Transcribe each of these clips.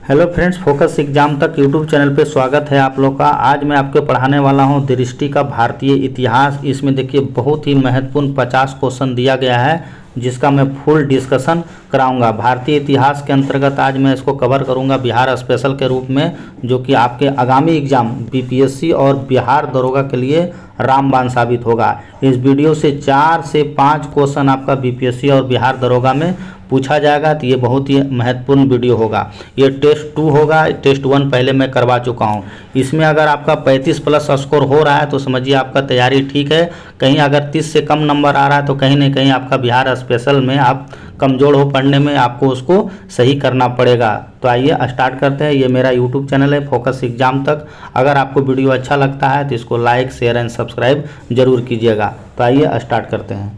Hello friends, focus exam तक YouTube channel पे स्वागत है आप लोग का। आज मैं आपको पढ़ाने वाला हूं दृष्टि का भारतीय इतिहास। इसमें देखिए बहुत ही महत्वपूर्ण 50 क्वेश्चन दिया गया है जिसका मैं फुल डिस्कशन कराऊंगा। भारतीय इतिहास के अंतर्गत आज मैं इसको कवर करूंगा बिहार स्पेशल के रूप में, जो कि आपके आगामी एग्जाम बीपीएससी और बिहार दरोगा के लिए रामबाण साबित होगा। इस वीडियो से 4 से 5 क्वेश्चन आपका बीपीएससी और बिहार दरोगा में पूछा जाएगा, तो ये बहुत ही महत्वपूर्ण वीडियो होगा। ये टेस्ट 2 होगा, टेस्ट 1 पहले मैं करवा चुका हूँ। इसमें अगर आपका 35 प्लस स्कोर हो रहा है तो समझिए आपका तैयारी ठीक है। कहीं अगर 30 से कम नंबर आ रहा है तो कहीं ना कहीं आपका बिहार स्पेशल में आप कमज़ोर हो पढ़ने में, आपको उसको सही करना पड़ेगा। तो आइए स्टार्ट करते हैं। ये मेरा यूट्यूब चैनल है फोकस एग्जाम तक। अगर आपको वीडियो अच्छा लगता है तो इसको लाइक, शेयर एंड सब्सक्राइब जरूर कीजिएगा। तो आइए स्टार्ट करते हैं।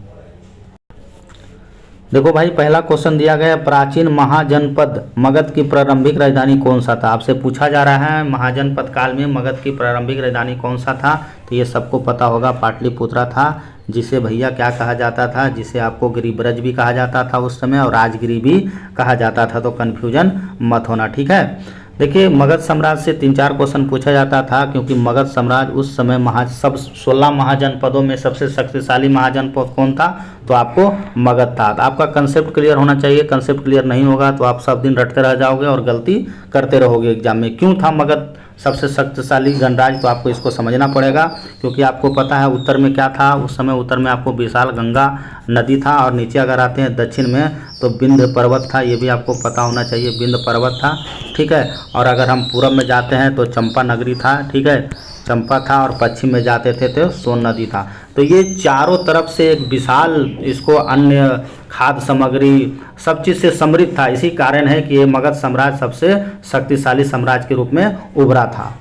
देखो भाई, पहला क्वेश्चन दिया गया है, प्राचीन महाजनपद मगध की प्रारंभिक राजधानी कौन सा था। आपसे पूछा जा रहा है महाजनपद काल में मगध की प्रारंभिक राजधानी कौन सा था। तो ये सबको पता होगा, पाटलिपुत्रा था, जिसे भैया क्या कहा जाता था, जिसे आपको गिरिब्रज भी कहा जाता था उस समय, और राजगिरी भी कहा जाता था। तो कन्फ्यूजन मत होना, ठीक है। देखिए, मगध साम्राज्य से 3-4 क्वेश्चन पूछा जाता था, क्योंकि मगध साम्राज्य उस समय सब 16 महाजनपदों में सबसे शक्तिशाली महाजनपद कौन था, तो आपको मगध था। तो आपका कंसेप्ट क्लियर होना चाहिए। कंसेप्ट क्लियर नहीं होगा तो आप सब दिन रटते रह जाओगे और गलती करते रहोगे एग्जाम में। क्यों था मगध सबसे शक्तिशाली गणराज्य, तो आपको इसको समझना पड़ेगा, क्योंकि आपको पता है उत्तर में क्या था उस समय। उत्तर में आपको विशाल गंगा नदी था, और नीचे अगर आते हैं दक्षिण में तो विंध्य पर्वत था। ये भी आपको पता होना चाहिए, विंध्य पर्वत था, ठीक है। और अगर हम पूरब में जाते हैं तो चंपा नगरी था, ठीक है, चंपा था। और पश्चिम में जाते थे तो सोन नदी था। तो ये चारों तरफ से एक विशाल, इसको अन्य खाद्य सामग्री सब चीज़ से समृद्ध था। इसी कारण है कि ये मगध साम्राज्य सबसे शक्तिशाली साम्राज्य के रूप में उभरा था।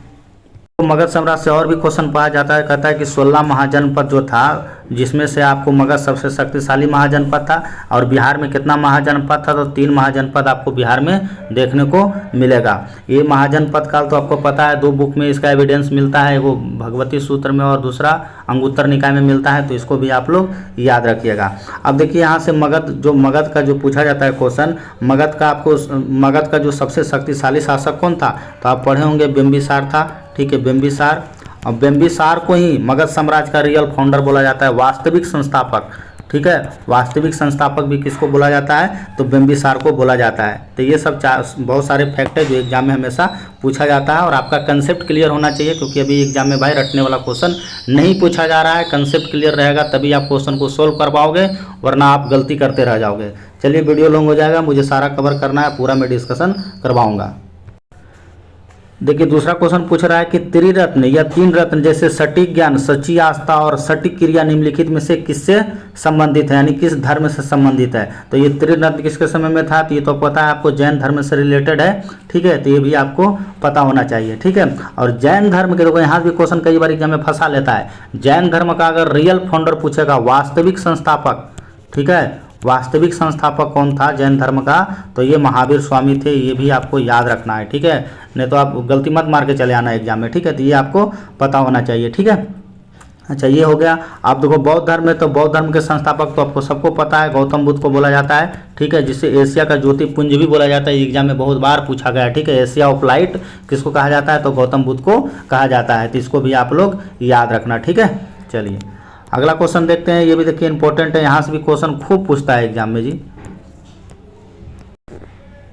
तो मगध साम्राज्य से और भी क्वेश्चन पाया जाता है। कहता है कि 16 महाजनपद जो था, जिसमें से आपको मगध सबसे शक्तिशाली महाजनपद था। और बिहार में कितना महाजनपद था, तो 3 महाजनपद आपको बिहार में देखने को मिलेगा। ये महाजनपद काल तो आपको पता है, 2 बुक में इसका एविडेंस मिलता है, वो भगवती सूत्र में और दूसरा अंगुत्तर निकाय में मिलता है। तो इसको भी आप लोग याद रखिएगा। अब देखिए, यहाँ से मगध का जो पूछा जाता है क्वेश्चन, मगध का जो सबसे शक्तिशाली शासक कौन था, तो आप पढ़े होंगे बिंबिसार था, ठीक है, बिंबिसार। और बिंबिसार को ही मगध साम्राज्य का रियल फाउंडर बोला जाता है, वास्तविक संस्थापक, ठीक है। वास्तविक संस्थापक भी किसको बोला जाता है, तो बिंबिसार को बोला जाता है। तो ये सब बहुत सारे फैक्ट है जो एग्जाम में हमेशा पूछा जाता है। और आपका कंसेप्ट क्लियर होना चाहिए, क्योंकि अभी एग्जाम में भाई रटने वाला क्वेश्चन नहीं पूछा जा रहा है। कंसेप्ट क्लियर रहेगा तभी आप क्वेश्चन को सोल्व कर पाओगे, वरना आप गलती करते रह जाओगे। चलिए, वीडियो लॉन्ग हो जाएगा, मुझे सारा कवर करना है, पूरा मैं डिस्कशन करवाऊँगा। देखिए, दूसरा क्वेश्चन पूछ रहा है कि त्रिरत्न या 3 रत्न जैसे सटीक ज्ञान, सच्ची आस्था और सटीक क्रिया निम्नलिखित में से किससे संबंधित है, यानी किस धर्म से संबंधित है। तो ये त्रिरत्न किसके समय में था, तो ये तो पता है आपको, जैन धर्म से रिलेटेड है, ठीक है। तो ये भी आपको पता होना चाहिए, ठीक है। और जैन धर्म के, देखो यहाँ भी क्वेश्चन कई बार एग्जाम में फंसा लेता है। जैन धर्म का अगर रियल फाउंडर पूछेगा, वास्तविक संस्थापक, ठीक है, वास्तविक संस्थापक कौन था जैन धर्म का, तो ये महावीर स्वामी थे। ये भी आपको याद रखना है, ठीक है, नहीं तो आप गलती मत मार के चले आना एग्जाम में, ठीक है। तो ये आपको पता होना चाहिए, ठीक है। अच्छा, ये हो गया। आप देखो, बौद्ध धर्म में तो बौद्ध धर्म के संस्थापक तो आपको सबको पता है, गौतम बुद्ध को बोला जाता है, ठीक है, जिसे एशिया का ज्योतिपुंज भी बोला जाता है। एग्जाम में बहुत बार पूछा गया है, ठीक है। एशिया ऑफ लाइट किसको कहा जाता है, तो गौतम बुद्ध को कहा जाता है। तो इसको भी आप लोग याद रखना, ठीक है। चलिए अगला क्वेश्चन देखते हैं। ये भी देखिए इंपॉर्टेंट है, यहाँ से भी क्वेश्चन खूब पूछता है एग्जाम में जी।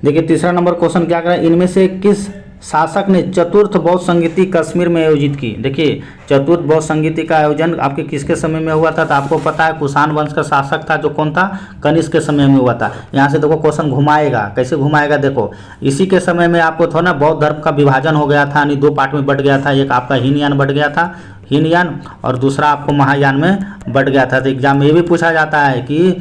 देखिए, तीसरा नंबर क्वेश्चन क्या कर रहा है, इनमें से किस शासक ने चतुर्थ बौद्ध संगीति कश्मीर में आयोजित की। देखिए, चतुर्थ बौद्ध संगीति का आयोजन आपके किसके समय में हुआ था, तो आपको पता है कुषाण वंश का शासक था, जो कौन था, कनिष्क के समय में हुआ था। यहाँ से देखो क्वेश्चन घुमाएगा, कैसे घुमाएगा, देखो इसी के समय में आपको थोड़ा ना बौद्ध धर्म का विभाजन हो गया था, यानी 2 पार्ट में बट गया था। एक आपका हीनयान बट गया था, हीनयान, और दूसरा आपको महायान में बढ़ गया था। तो एग्जाम में ये भी पूछा जाता है कि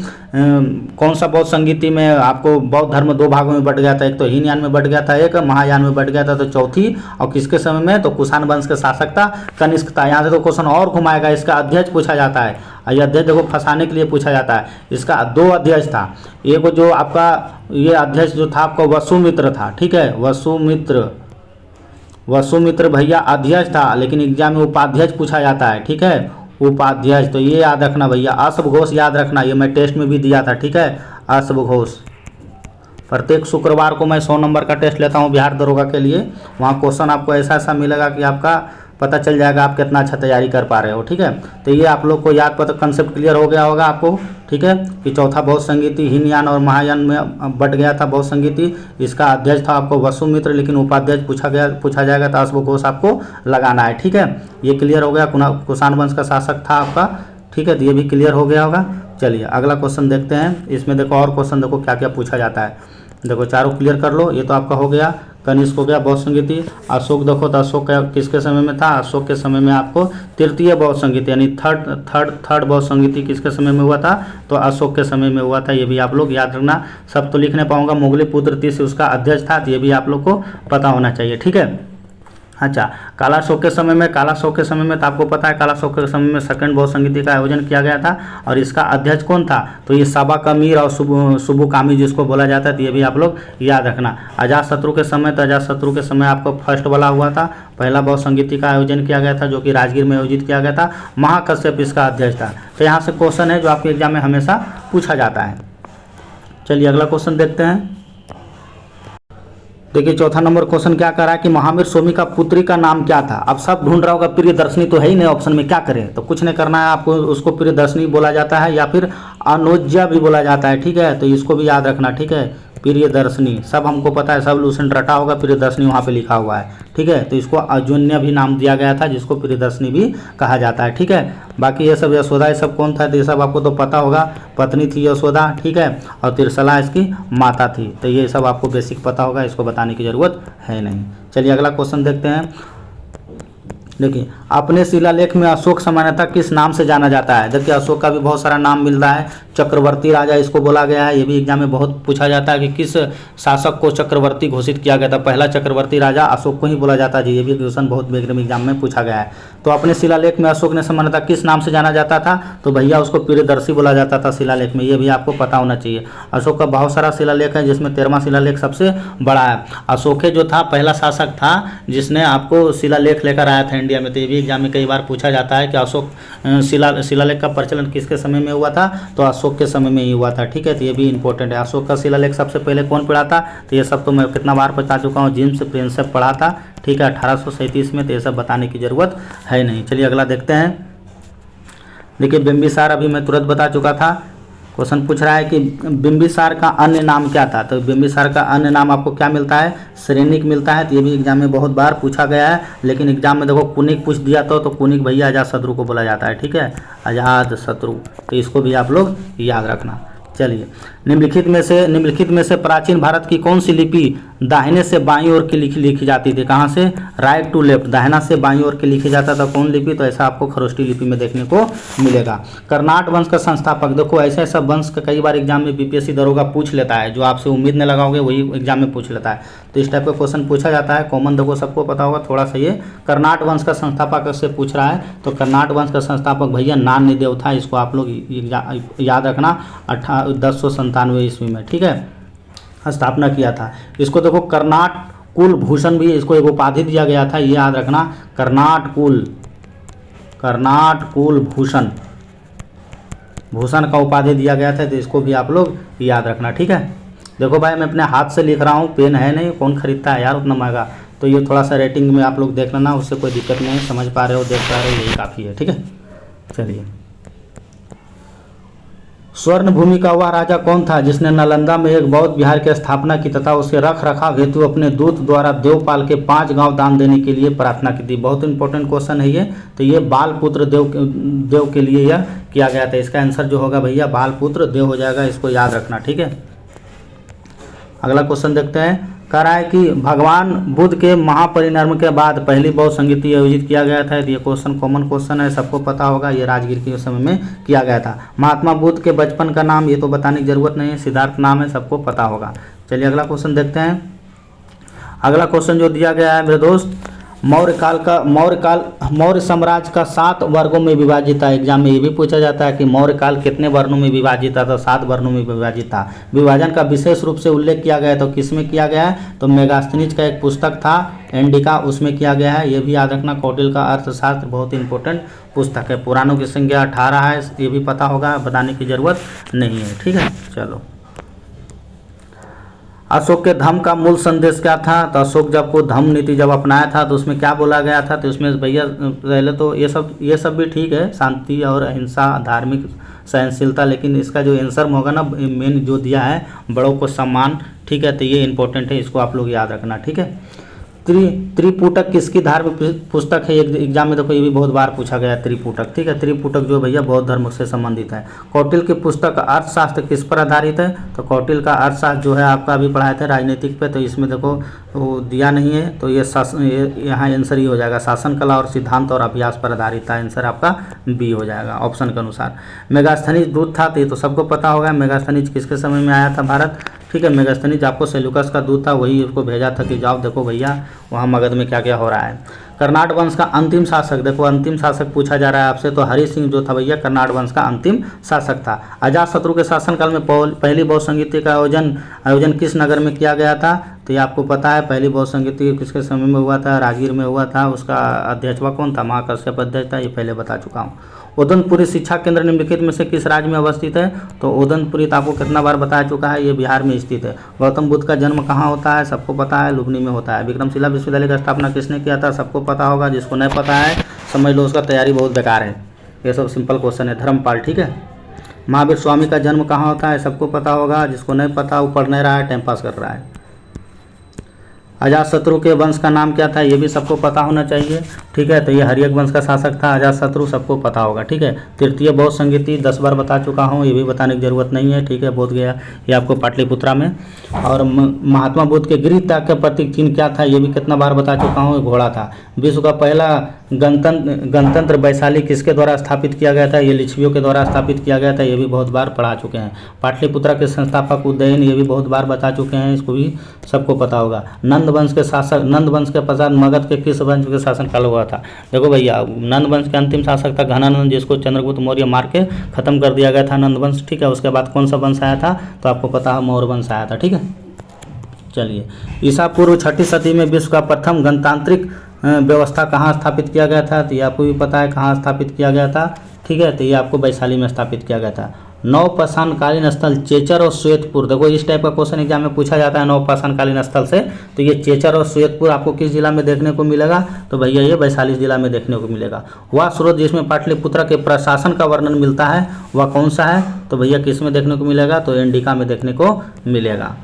कौन सा बौद्ध संगीति में आपको बौद्ध धर्म 2 भागों में बढ़ गया था, एक तो हीनयान में बढ़ गया था, एक महायान में बढ़ गया था। तो चौथी और किसके समय में, तो कुषाण वंश के शासक था, कनिष्क था। यहाँ से तो क्वेश्चन और घुमाएगा, इसका अध्यक्ष पूछा जाता है। ये अध्यक्ष देखो फंसाने के लिए पूछा जाता है। इसका 2 अध्यक्ष था, एक जो आपका ये अध्यक्ष जो था आपको वसुमित्र था, ठीक है, वसुमित्र भैया अध्यक्ष था, लेकिन एग्जाम में उपाध्यक्ष पूछा जाता है, ठीक है, उपाध्यक्ष। तो ये याद रखना भैया, अश्व घोष याद रखना, ये मैं टेस्ट में भी दिया था, ठीक है, अश्व घोष। प्रत्येक शुक्रवार को मैं 100 नंबर का टेस्ट लेता हूँ बिहार दरोगा के लिए। वहाँ क्वेश्चन आपको ऐसा ऐसा मिलेगा कि आपका पता चल जाएगा आप कितना अच्छा तैयारी कर पा रहे हो, ठीक है। तो ये आप लोग को याद पता कंसेप्ट क्लियर हो गया होगा आपको, ठीक है, कि चौथा बौद्ध संगीति हीनयान और महायान में बट गया था बौद्ध संगीति। इसका अध्यक्ष था आपको वसुमित्र, लेकिन उपाध्यक्ष पूछा जाएगा तो अश्वघोष आपको लगाना है, ठीक है। ये क्लियर हो गया। कुषाण वंश का शासक था आपका, ठीक है, तो ये भी क्लियर हो गया होगा। चलिए अगला क्वेश्चन देखते हैं। इसमें देखो और क्वेश्चन देखो क्या क्या पूछा जाता है। देखो चारों क्लियर कर लो। ये तो आपका हो गया, कनिष्क हो गया बौद्ध संगीति। अशोक देखो तो अशोक किसके समय में था? अशोक के समय में आपको तृतीय बौद्ध संगीति यानी थर्ड बौद्ध संगीति किसके समय में हुआ था? तो अशोक के समय में हुआ था। ये भी आप लोग याद रखना। सब तो लिख नहीं पाऊंगा। मुगली पुत्र तीस उसका अध्यक्ष था, तो ये भी आप लोग को पता होना चाहिए, ठीक है। अच्छा, काला अशोक के समय में तो आपको पता है काला अशोक के समय में सेकंड बौद्ध संगीति का आयोजन किया गया था और इसका अध्यक्ष कौन था? तो ये साबा कमीर और सुबुकामी जिसको बोला जाता है, तो ये भी आप लोग याद रखना। अजातशत्रु के समय आपको फर्स्ट वाला हुआ था, पहला बौद्ध संगीति का आयोजन किया गया था जो कि राजगीर में आयोजित किया गया था। महाकश्यप इसका अध्यक्ष था। तो यहाँ से क्वेश्चन है जो आपके एग्जाम में हमेशा पूछा जाता है। चलिए अगला क्वेश्चन देखते हैं। देखिए चौथा नंबर क्वेश्चन क्या कर रहा है कि महावीर स्वामी का पुत्री का नाम क्या था? अब सब ढूंढ रहा होगा प्रियदर्शनी तो है ही नहीं ऑप्शन में, क्या करें? तो कुछ नहीं करना है आपको, उसको प्रियदर्शनी बोला जाता है या फिर अनुज्या भी बोला जाता है, ठीक है। तो इसको भी याद रखना, ठीक है। प्रियदर्शनी सब हमको पता है, सब लूसेंट रटा होगा, प्रियदर्शनी वहाँ पे लिखा हुआ है, ठीक है। तो इसको अजून्य भी नाम दिया गया था जिसको प्रियदर्शनी भी कहा जाता है, ठीक है। बाकी ये सब यशोदा ये सब कौन था? तो ये सब आपको तो पता होगा, पत्नी थी यशोदा, ठीक है, और तिरसला इसकी माता थी। तो ये सब आपको बेसिक पता होगा, इसको बताने की जरूरत है नहीं। चलिए अगला क्वेश्चन देखते हैं। देखिए अपने शिलालेख में अशोक सामान्यतः किस नाम से जाना जाता है? देखिए अशोक का भी बहुत सारा नाम मिल रहा है। चक्रवर्ती राजा इसको बोला गया है। ये भी एग्जाम में बहुत पूछा जाता है कि किस शासक को चक्रवर्ती घोषित किया गया था? पहला चक्रवर्ती राजा अशोक को ही बोला जाता है। ये भी क्वेश्चन बहुत एग्जाम में पूछा गया है। तो अपने शिलालेख में अशोक ने सामान्यतः किस नाम से जाना जाता था? तो भैया उसको प्रियदर्शी बोला जाता था शिलालेख में। ये भी आपको पता होना चाहिए। अशोक का बहुत सारा शिलालेख है जिसमें 13वां शिलालेख सबसे बड़ा है। अशोक जो था पहला शासक था जिसने आपको शिलालेख लेकर आया था इंडिया में। तो ये भी एग्जाम में कई बार पूछा जाता है कि अशोक शिलालेख का प्रचलन किसके समय में हुआ था? तो अशोक के समय में ही हुआ था, ठीक है। तो ये भी इंपॉर्टेंट है। अशोक का शिलालेख सबसे पहले कौन पढ़ा था? तो ये सब तो मैं कितना बार बता चुका हूँ, जेम्स प्रिंसेप पढ़ा था, ठीक है, 1837 में। तो ये सब बताने की जरूरत है नहीं। चलिए अगला देखते हैं। देखिए बिंबिसार अभी मैं तुरंत बता चुका था। क्वेश्चन पूछ रहा है कि बिंबिसार का अन्य नाम क्या था? तो बिंबिसार का अन्य नाम आपको क्या मिलता है? सैनिक मिलता है। तो ये भी एग्जाम में बहुत बार पूछा गया है, लेकिन एग्जाम में देखो कुनिक पूछ दिया तो कुनिक भैया अजातशत्रु को बोला जाता है, ठीक है, अजातशत्रु। तो इसको भी आप लोग याद रखना। चलिए निम्नलिखित में से प्राचीन भारत की कौन सी लिपि दाहिने से बाईं ओर की लिखी जाती थी? कहाँ से? राइट टू लेफ्ट, दाहिना से बाईं ओर की लिखी जाता था। कौन लिपि? तो ऐसा आपको खरोष्टी लिपि में देखने को मिलेगा। कर्नाट वंश का संस्थापक, देखो ऐसा ऐसा वंश का कई बार एग्जाम में बीपीएससी दरोगा पूछ लेता है, जो आपसे उम्मीद नहीं लगाओगे वही एग्जाम में पूछ लेता है। तो इस टाइप का क्वेश्चन पूछा जाता है। कॉमन देखो सबको पता होगा, थोड़ा सा ये कर्नाट वंश का संस्थापक से पूछ रहा है। तो कर्नाट वंश का संस्थापक भैया नान्यदेव था। इसको आप लोग याद रखना। 1097 ईस्वी में, ठीक है, स्थापना किया था। इसको देखो कर्नाट कुल भूषण भी इसको एक उपाधि दिया गया था, ये याद रखना। कर्नाट कुल भूषण का उपाधि दिया गया था। तो इसको भी आप लोग याद रखना, ठीक है। देखो भाई मैं अपने हाथ से लिख रहा हूँ, पेन है नहीं, कौन खरीदता है यार उतना महंगा। तो ये थोड़ा सा रेटिंग में आप लोग देख लेना, उससे कोई दिक्कत नहीं है। समझ पा रहे हो, देख पा रहे हो, यही काफ़ी है, ठीक है। चलिए स्वर्ण भूमि का वह राजा कौन था जिसने नालंदा में एक बौद्ध विहार की स्थापना की तथा उसे रख रखाव हेतु अपने दूत द्वारा देवपाल के 5 गांव दान देने के लिए प्रार्थना की थी? बहुत इंपॉर्टेंट क्वेश्चन है ये। तो ये बालपुत्र देव के लिए यह किया गया था। इसका आंसर जो होगा भैया बालपुत्र देव हो जाएगा, इसको याद रखना, ठीक है। अगला क्वेश्चन देखते हैं। कह रहा है कि भगवान बुद्ध के महापरिनिर्वाण के बाद पहली बौद्ध संगीति आयोजित किया गया था। ये क्वेश्चन कॉमन क्वेश्चन है, सबको पता होगा। ये राजगीर के समय में किया गया था। महात्मा बुद्ध के बचपन का नाम, ये तो बताने की जरूरत नहीं है, सिद्धार्थ नाम है, सबको पता होगा। चलिए अगला क्वेश्चन देखते हैं। अगला क्वेश्चन जो दिया गया है मेरे दोस्त, मौर्य साम्राज्य का 7 वर्गों में विभाजित था। एग्जाम में ये भी पूछा जाता है कि मौर्य काल कितने वर्णों में विभाजित था? तो 7 वर्णों में विभाजित था। विभाजन का विशेष रूप से उल्लेख किया गया है, तो किसमें किया गया है? तो मेगास्थनीज का एक पुस्तक था इंडिका, उसमें किया गया है। ये भी याद रखना। कौटिल्य का अर्थशास्त्र बहुत इंपॉर्टेंट पुस्तक है। पुराणों की संख्या 18 है, ये भी पता होगा, बताने की जरूरत नहीं है, ठीक है। चलो अशोक के धम्म का मूल संदेश क्या था? तो अशोक जब को धम्म नीति जब अपनाया था तो उसमें क्या बोला गया था? तो उसमें भैया पहले तो ये सब भी ठीक है, शांति और अहिंसा, धार्मिक सहनशीलता, लेकिन इसका जो आंसर होगा ना, मेन जो दिया है, बड़ों को सम्मान, ठीक है, तो ये इंपॉर्टेंट है, इसको आप लोग याद रखना, ठीक है। त्रिपुटक किसकी धार्मिक पुस्तक है? एग्जाम में देखो ये भी बहुत बार पूछा गया है, त्रिपुटक, ठीक है। त्रिपुटक जो भैया बौद्ध धर्म से संबंधित है। कौटिल्य की पुस्तक अर्थशास्त्र किस पर आधारित है? तो कौटिल्य का अर्थशास्त्र जो है आपका अभी पढ़ाए थे राजनीतिक पे, तो इसमें देखो वो दिया नहीं है, तो ये यहाँ आंसर ही हो जाएगा, शासन कला और सिद्धांत और अभ्यास पर आधारित था, आंसर आपका बी हो जाएगा ऑप्शन के अनुसार। मेगास्थनीज दूत था, तो ये तो सबको पता होगा, मेगास्थनीज किसके समय में आया था भारत, ठीक है। मेगास्थनीज आपको सेल्यूकस का दूत था, वही उसको भेजा था कि जाओ देखो भैया वहाँ मगध में क्या क्या हो रहा है। कर्नाट वंश का अंतिम शासक, देखो अंतिम शासक पूछा जा रहा है आपसे, तो हरि सिंह जो था भैया कर्नाट वंश का अंतिम शासक था। अजातशत्रु के शासनकाल में पहली बौद्ध संगीति का आयोजन किस नगर में किया गया था? तो ये आपको पता है, पहली बौद्ध संगीति किसके समय में हुआ था? राजगीर में हुआ था। उसका अध्यक्ष कौन था? महाकश्यप अध्यक्ष था, ये पहले बता चुका हूँ। उदनपुरी शिक्षा केंद्र निम्नलिखित में से किस राज्य में अवस्थित है? तो उदनपुरी आपको कितना बार बता चुका है, ये बिहार में स्थित है। गौतम बुद्ध का जन्म कहाँ होता है? सबको पता है, लुबनी में होता है। विक्रमशिला विश्वविद्यालय का स्थापना किसने किया था? सबको पता होगा, जिसको नहीं पता है समझ लो उसका तैयारी बहुत बेकार है, ये सब सिंपल क्वेश्चन है। धर्मपाल, ठीक है। महावीर स्वामी का जन्म कहाँ होता है? सबको पता होगा, जिसको नहीं पता वो पढ़ नहीं रहा है, टाइम पास कर रहा है। अजातशत्रु के वंश का नाम क्या था? ये भी सबको पता होना चाहिए, ठीक है। तो ये हर्यक वंश का शासक था अजातशत्रु, सबको पता होगा, ठीक है। तृतीय बौद्ध संगीति 10 बार बता चुका हूँ, ये भी बताने की जरूरत नहीं है, ठीक है। बोध गया ये आपको पाटलिपुत्रा में। और महात्मा बुद्ध के गृह त्याग का प्रतीक चिन्ह क्या था? ये भी कितना बार बता चुका हूँ, घोड़ा था। विश्व का पहला गणतंत्र वैशाली किसके द्वारा स्थापित किया गया था? ये लिच्छवियों के द्वारा स्थापित किया गया था, ये भी बहुत बार पढ़ा चुके हैं। पाटलिपुत्रा के संस्थापक उदयन, ये भी बहुत बार बता चुके हैं, इसको भी सबको पता होगा। नंद वंश के पश्चात मगध के किस वंश के शासन काल हुआ था? देखो भैया नंद वंश के अंतिम शासक था घनानंद, जिसको चंद्रगुप्त मौर्य मार के खत्म कर दिया गया था नंद वंश, ठीक है। उसके बाद कौन सा वंश आया था? तो आपको पता है मौर्य वंश आया था, ठीक है। चलिए, ईसा पूर्व 6ठी सदी में विश्व का प्रथम गणतांत्रिक व्यवस्था कहाँ स्थापित किया गया था? तो ये आपको भी पता है कहाँ स्थापित किया गया था, ठीक है। तो ये आपको वैशाली में स्थापित किया गया था। नवपाषाणकालीन स्थल चेचर और श्वेतपुर, देखो इस टाइप का क्वेश्चन एग्जाम में पूछा जाता है नवपाषाणकालीन स्थल से, तो ये चेचर और श्वेतपुर आपको किस जिला में देखने को मिलेगा? तो भैया ये वैशाली जिला में देखने को मिलेगा। वह स्रोत जिसमें पाटलिपुत्रा के प्रशासन का वर्णन मिलता है वह कौन सा है? तो भैया किस में देखने को मिलेगा? तो इंडिका में देखने को मिलेगा।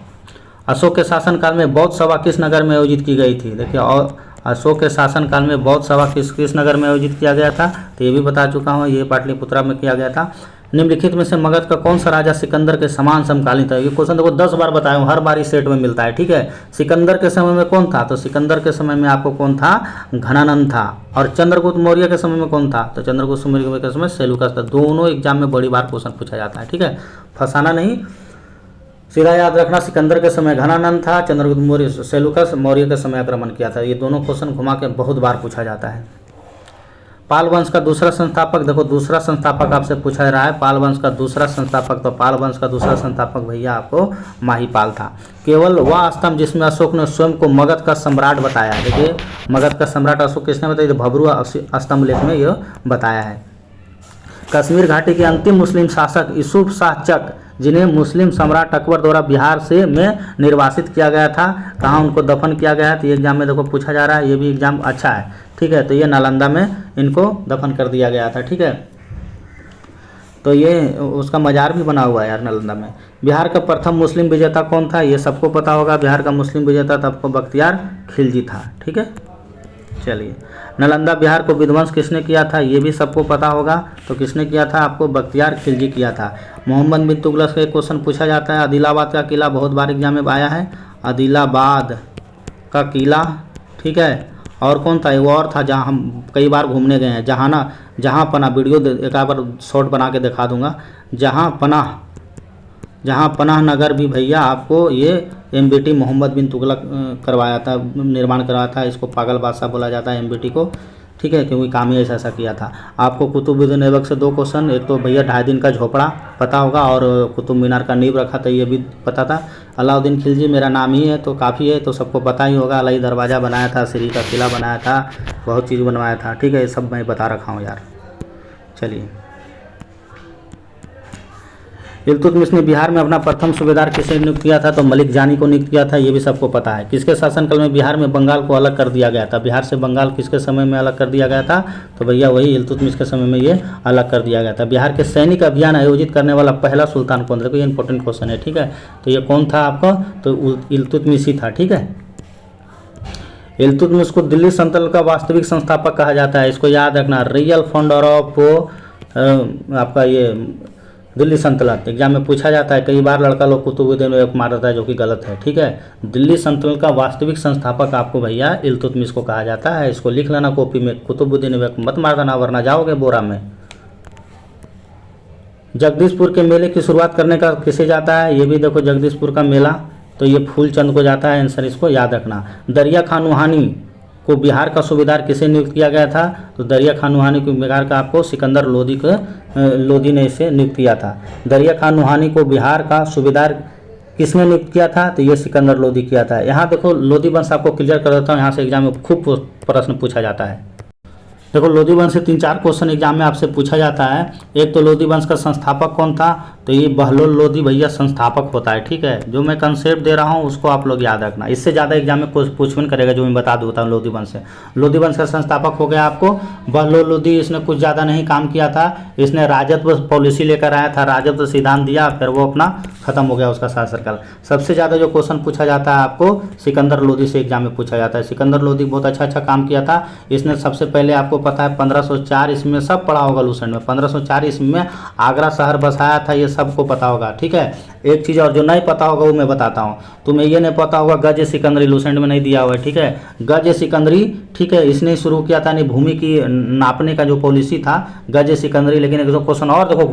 अशोक के शासनकाल में बौद्ध सभा किस नगर में आयोजित की गई थी? देखिए, और अशोक के शासनकाल में बौद्ध सभा किस नगर में आयोजित किया गया था? तो ये भी बता चुका हूँ, ये पाटलिपुत्रा में किया गया था। निम्नलिखित में से मगध का कौन सा राजा सिकंदर के समान समकालीन था? ये क्वेश्चन देखो 10 बार बताया हूँ, हर बार इस सेट में मिलता है, ठीक है। सिकंदर के समय में कौन था? तो सिकंदर के समय में आपको कौन था? घनानंद था। और चंद्रगुप्त मौर्य के समय में कौन था? तो चंद्रगुप्त मौर्य के समय सेल्यूकस था। दोनों एग्जाम में बड़ी बार क्वेश्चन पूछा जाता है, ठीक है, फंसाना नहीं, सीधा याद रखना। सिकंदर के समय घनानंद था, चंद्रगुप्त मौर्य सेल्यूकस मौर्य के समय आक्रमण किया था। ये दोनों क्वेश्चन घुमा के बहुत बार पूछा जाता है। पाल वंश का दूसरा संस्थापक, देखो दूसरा संस्थापक आपसे पूछा जा रहा है, पाल वंश का दूसरा संस्थापक, तो पाल वंश का दूसरा संस्थापक भैया आपको माहीपाल था। केवल वह स्तंभ जिसमें अशोक ने स्वयं को मगध का सम्राट बताया, देखिए मगध का सम्राट अशोक किसने बताया? भभरुआ स्तंभ लेख में यह बताया है। कश्मीर घाटी के अंतिम मुस्लिम शासक यूसुफ शाह चक, जिन्हें मुस्लिम सम्राट अकबर द्वारा बिहार से में निर्वासित किया गया था, कहाँ उनको दफन किया गया है? तो ये एग्जाम में देखो पूछा जा रहा है, ये भी एग्जाम अच्छा है, ठीक है। तो ये नालंदा में इनको दफन कर दिया गया था, ठीक है। तो ये उसका मजार भी बना हुआ है यार नालंदा में। बिहार का प्रथम मुस्लिम विजेता कौन था? ये सबको पता होगा, बिहार का मुस्लिम विजेता था आपको बख्तियार खिलजी था, ठीक है। चलिए, नालंदा बिहार को विध्वंस किसने किया था? ये भी सबको पता होगा, तो किसने किया था? आपको बख्तियार खिलजी किया था। मोहम्मद बिन तुगलक से एक क्वेश्चन पूछा जाता है, आदिलाबाद का किला बहुत बार एग्जाम में आया है, आदिलाबाद का किला, ठीक है। और कौन था? वो और था जहाँ हम कई बार घूमने गए हैं, जहाँ पना, वीडियो एक बार शॉर्ट बना के दिखा दूंगा, जहाँ पनाह नगर भी भैया आपको ये एमबीटी मोहम्मद बिन तुगलक करवाया था, निर्माण करवाया था। इसको पागल बादशाह बोला जाता है एमबीटी को, ठीक है, क्योंकि काम ही ऐसा किया था। आपको कुतुबुद्दीन ऐबक से 2 क्वेश्चन, एक तो भैया 2.5 दिन का झोपड़ा पता होगा, और कुतुब मीनार का नींव रखा था, ये भी पता था। अलाउद्दीन खिलजी मेरा नाम ही है तो काफ़ी है, तो सबको पता ही होगा। अलाई दरवाज़ा बनाया था, सीरी का किला बनाया था, बहुत चीज़ बनवाया था, ठीक है, ये सब मैं बता रखा हूँ यार। चलिए, इल्तुतमिश ने बिहार में अपना प्रथम सूबेदार किसे नियुक्त किया था? तो मलिक जानी को नियुक्त किया था, ये भी सबको पता है। किसके शासनकाल में बिहार में बंगाल को अलग कर दिया गया था? बिहार से बंगाल किसके समय में अलग कर दिया गया था? तो भैया वही इल्तुतमिश के समय में ये अलग कर दिया गया था। बिहार के सैनिक अभियान आयोजित करने वाला पहला सुल्तान कौन था? देखो ये इंपॉर्टेंट क्वेश्चन है, ठीक है। तो ये कौन था आपका? तो इल्तुतमिश ही था, ठीक है। इल्तुतमिश को दिल्ली सल्तनत का वास्तविक संस्थापक कहा जाता है, इसको याद रखना। रियल फाउंडर ऑफ आपका ये दिल्ली सल्तनत एग्जाम में पूछा जाता है कई बार, लड़का लोग कुतुबुद्दीन ऐबक मारता है जो कि गलत है, ठीक है। दिल्ली सल्तनत का वास्तविक संस्थापक आपको भैया इल्तुतमिश को कहा जाता है, इसको लिख लेना कॉपी में। कुतुबुद्दीन ऐबक मत मार देना वरना जाओगे बोरा में। जगदीशपुर के मेले की शुरुआत करने का किसे जाता है? ये भी देखो जगदीशपुर का मेला, तो ये फूलचंद को जाता है, आंसर इसको याद रखना। दरिया खान नूहानी को बिहार का सूबेदार किसे नियुक्त किया गया था? तो दरिया खान नूहानी को बिहार का आपको सिकंदर लोदी ने इसे नियुक्त किया था। दरिया खान नूहानी को बिहार का सूबेदार किसने नियुक्त किया था? तो ये सिकंदर लोदी किया था। यहाँ देखो लोदी वंश आपको क्लियर कर देता हूँ, यहाँ से एग्जाम में खूब प्रश्न पूछा जाता है। देखो लोदी वंश से 3-4 क्वेश्चन एग्जाम में आपसे पूछा जाता है। एक तो लोदी वंश का संस्थापक कौन था? तो ये बहलोल लोदी भैया संस्थापक होता है, ठीक है। जो मैं कंसेप्ट दे रहा हूँ उसको आप लोग याद रखना, इससे ज़्यादा एग्जाम में कुछ पूछन करेगा जो मैं बता दूँ लोदी वंश से। लोदी वंश का संस्थापक हो गया आपको बहलोल लोदी। इसने कुछ ज़्यादा नहीं काम किया था, इसने राजत्व पॉलिसी लेकर आया था, राजत्व सिद्धांत दिया, फिर वो अपना खत्म हो गया उसका शासनकाल। सबसे ज़्यादा जो क्वेश्चन पूछा जाता है आपको सिकंदर लोदी से एग्जाम में पूछा जाता है। सिकंदर लोदी बहुत अच्छा काम किया था। इसने सबसे पहले आपको पता है 1504 ईस्वी में, सब पढ़ा होगा लूसेंट में, 1504 ईस्वी में आगरा शहर बसाया था, ये सबको पता होगा, ठीक है। एक चीज़ और जो नहीं पता होगा वो मैं बताता हूँ, तुम्हें ये नहीं पता होगा गज सिकंदरी लूसेंट में नहीं दिया हुआ है, ठीक है। गज सिकंदरी, ठीक है, इसने शुरू किया था, यानी भूमि की नापने का जो पॉलिसी था गज सिकंदरी। लेकिन एक क्वेश्चन और देखो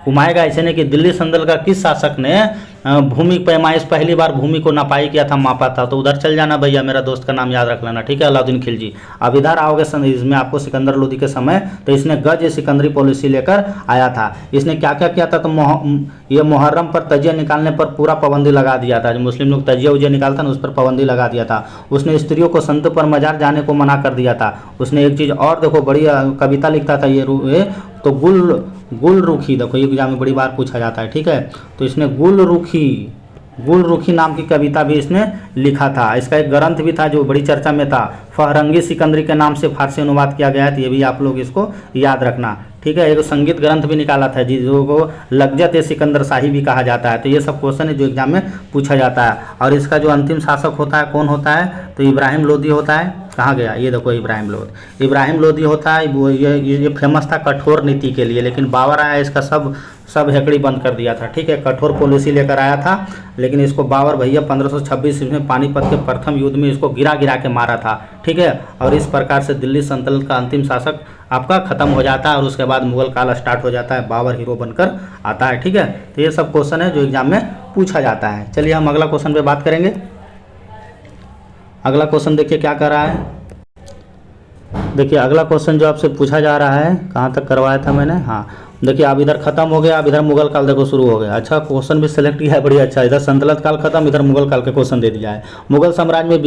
घुमाएगा ऐसे नहीं कि दिल्ली सल्तनत का किस शासक ने भूमि पैमाइश पहली बार भूमि को नापाई किया था, मापा था? तो उधर चल जाना भैया, मेरा दोस्त का नाम याद रख लेना, ठीक है, अलाउद्दीन खिलजी। अब इधर आओगे इसमें आपको सिकंदर लोदी के समय, तो इसने गज सिकंदरी पॉलिसी लेकर आया था। इसने क्या क्या किया था? तो ये मुहर्रम पर तजिया निकालने पर पूरा पाबंदी लगा दिया था। जो मुस्लिम लोग तजिया उजिया निकालता ना उस पर पाबंदी लगा दिया था। उसने स्त्रियों को संत पर मजार जाने को मना कर दिया था। उसने एक चीज़ और देखो बड़ी कविता लिखता था ये तो गुल रुखी, देखो ये एग्जाम में बड़ी बार पूछा जाता है, ठीक है। तो इसने गुल रुखी नाम की कविता भी इसने लिखा था। इसका एक ग्रंथ भी था जो बड़ी चर्चा में था, फहरंगी सिकंदरी के नाम से फारसी अनुवाद किया गया है, तो ये भी आप लोग इसको याद रखना, ठीक है। एक संगीत ग्रंथ भी निकाला था जिसको लज्जत सिकंदर शाही भी कहा जाता है। तो ये सब क्वेश्चन है जो एग्जाम में पूछा जाता है। और इसका जो अंतिम शासक होता है कौन होता है? तो इब्राहिम लोदी होता है। कहाँ गया ये देखो इब्राहिम लोदी होता है। वो ये फेमस था कठोर नीति के लिए, लेकिन बाबर आया इसका सब हेकड़ी बंद कर दिया था, ठीक है। कठोर पॉलिसी लेकर आया था, लेकिन इसको बाबर भैया 1526 में पानीपत के प्रथम युद्ध में इसको गिरा के मारा था, ठीक है। और इस प्रकार से दिल्ली सल्तनत का अंतिम शासक आपका खत्म हो जाता है और उसके बाद मुगल काल स्टार्ट हो जाता है, बाबर हीरो बनकर आता है, ठीक है। तो ये सब क्वेश्चन है जो एग्जाम में पूछा जाता है। चलिए हम अगला क्वेश्चन पे बात करेंगे। अगला क्वेश्चन देखिए क्या कर रहा है। देखिए अगला क्वेश्चन जो आपसे पूछा जा रहा है, कहाँ तक करवाया था मैंने, हाँ देखिए अब इधर खत्म हो गया, अब इधर मुगल काल देखो शुरू हो गया। अच्छा क्वेश्चन भी सिलेक्ट किया है, बड़ी अच्छा। इधर सल्तनत काल खत्म, इधर मुगल काल का क्वेश्चन दे दिया है। मुगल साम्राज्य में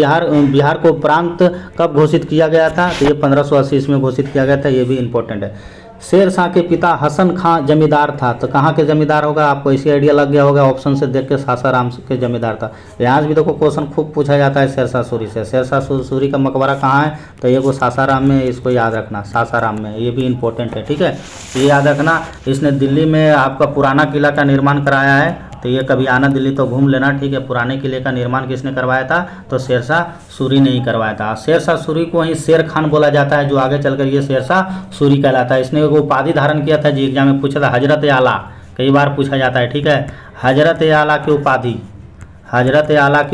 बिहार को प्रांत कब घोषित किया गया था? तो ये 1580 में घोषित किया गया था, ये भी इंपॉर्टेंट है। शेर शाह के पिता हसन खां जमींदार था, तो कहाँ के जमींदार होगा? आपको इसी आइडिया लग गया होगा, ऑप्शन से देख के सासाराम के जमींदार था। यहाँ भी देखो क्वेश्चन खूब पूछा जाता है शेरशाह सूरी से। शेरशाह सूरी का मकबरा कहाँ है? तो ये को सासाराम में, इसको याद रखना, सासाराम में, ये भी इंपॉर्टेंट है, ठीक है। ये याद रखना। इसने दिल्ली में आपका पुराना किला का निर्माण कराया है, तो ये कभी आना दिल्ली तो घूम लेना, ठीक है। पुराने किले का निर्माण किसने करवाया था? तो शेरशाह सूरी ने ही करवाया था। शेरशाह सूरी को ही शेर खान बोला जाता है, जो आगे चलकर ये शेरशाह सूरी कहलाता है। इसने एक उपाधि धारण किया था, जी एग्जाम में पूछा था, हजरत आला, कई बार पूछा जाता है, ठीक है। हजरत आला की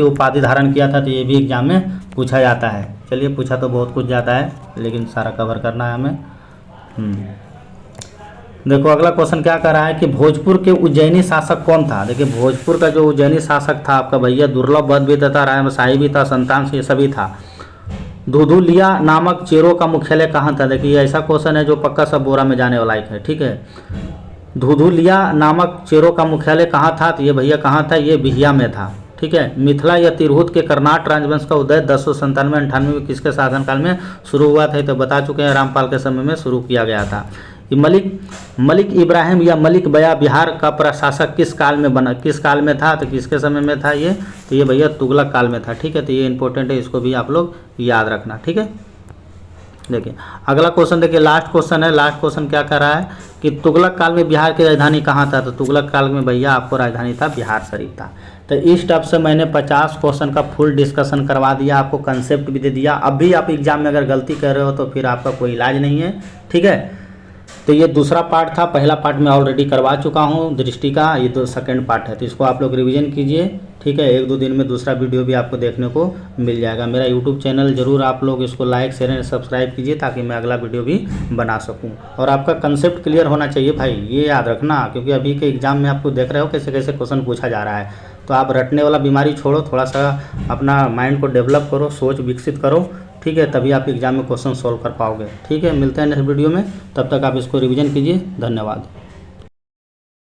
उपाधि धारण किया था, तो ये भी एग्जाम में पूछा जाता है। चलिए पूछा तो बहुत कुछ जाता है, लेकिन सारा कवर करना है हमें। देखो अगला क्वेश्चन क्या कर रहा है कि भोजपुर के उज्जैनी शासक कौन था? देखिए भोजपुर का जो उज्जैनी शासक था आपका भैया दुर्लभ बद भी था, रायमशाही भी था, संतान से सभी था। धुधुलिया नामक चेरो का मुख्यालय कहाँ था? देखिए ऐसा क्वेश्चन है जो पक्का सब बोरा में जाने वाला है, ठीक है। धुधुलिया नामक चेरो का मुख्यालय कहाँ था? तो ये भैया कहाँ था? ये बिहिया में था, ठीक है। मिथिला या तिरहुत के कर्नाट राजवंश का उदय 1097-98 में किसके शासनकाल में शुरू हुआ था? तो बता चुके हैं, रामपाल के समय में शुरू किया गया था। कि मलिक इब्राहिम या मलिक बया बिहार का प्रशासक किस काल में था, तो किसके समय में था ये, तो ये भैया तुगलक काल में था। ठीक है, तो ये इंपॉर्टेंट है, इसको भी आप लोग याद रखना। ठीक है, देखिए अगला क्वेश्चन, देखिए लास्ट क्वेश्चन है। लास्ट क्वेश्चन क्या कर रहा है कि तुगलक काल में बिहार की राजधानी कहाँ था, तो तुगलक काल में भैया आपको राजधानी था बिहार शरीफ था। तो इस टाइप से मैंने 50 क्वेश्चन का फुल डिस्कशन करवा दिया, आपको कंसेप्ट भी दे दिया। अब भी आप एग्जाम में अगर गलती कर रहे हो तो फिर आपका कोई इलाज नहीं है। ठीक है, तो ये दूसरा पार्ट था, पहला पार्ट मैं ऑलरेडी करवा चुका हूँ दृष्टि का, ये तो सेकंड पार्ट है, तो इसको आप लोग रिवीजन कीजिए। ठीक है, 1-2 दिन में दूसरा वीडियो भी आपको देखने को मिल जाएगा। मेरा यूट्यूब चैनल जरूर आप लोग इसको लाइक शेयर एंड सब्सक्राइब कीजिए ताकि मैं अगला वीडियो भी बना सकूं। और आपका कंसेप्ट क्लियर होना चाहिए भाई, ये याद रखना, क्योंकि अभी के एग्जाम में आपको देख रहे हो कैसे कैसे क्वेश्चन पूछा जा रहा है। तो आप रटने वाला बीमारी छोड़ो, थोड़ा सा अपना माइंड को डेवलप करो, सोच विकसित करो। ठीक है, तभी आप एग्जाम में क्वेश्चन सॉल्व कर पाओगे। ठीक है, मिलते हैं नेक्स्ट वीडियो में, तब तक आप इसको रिवीजन कीजिए। धन्यवाद।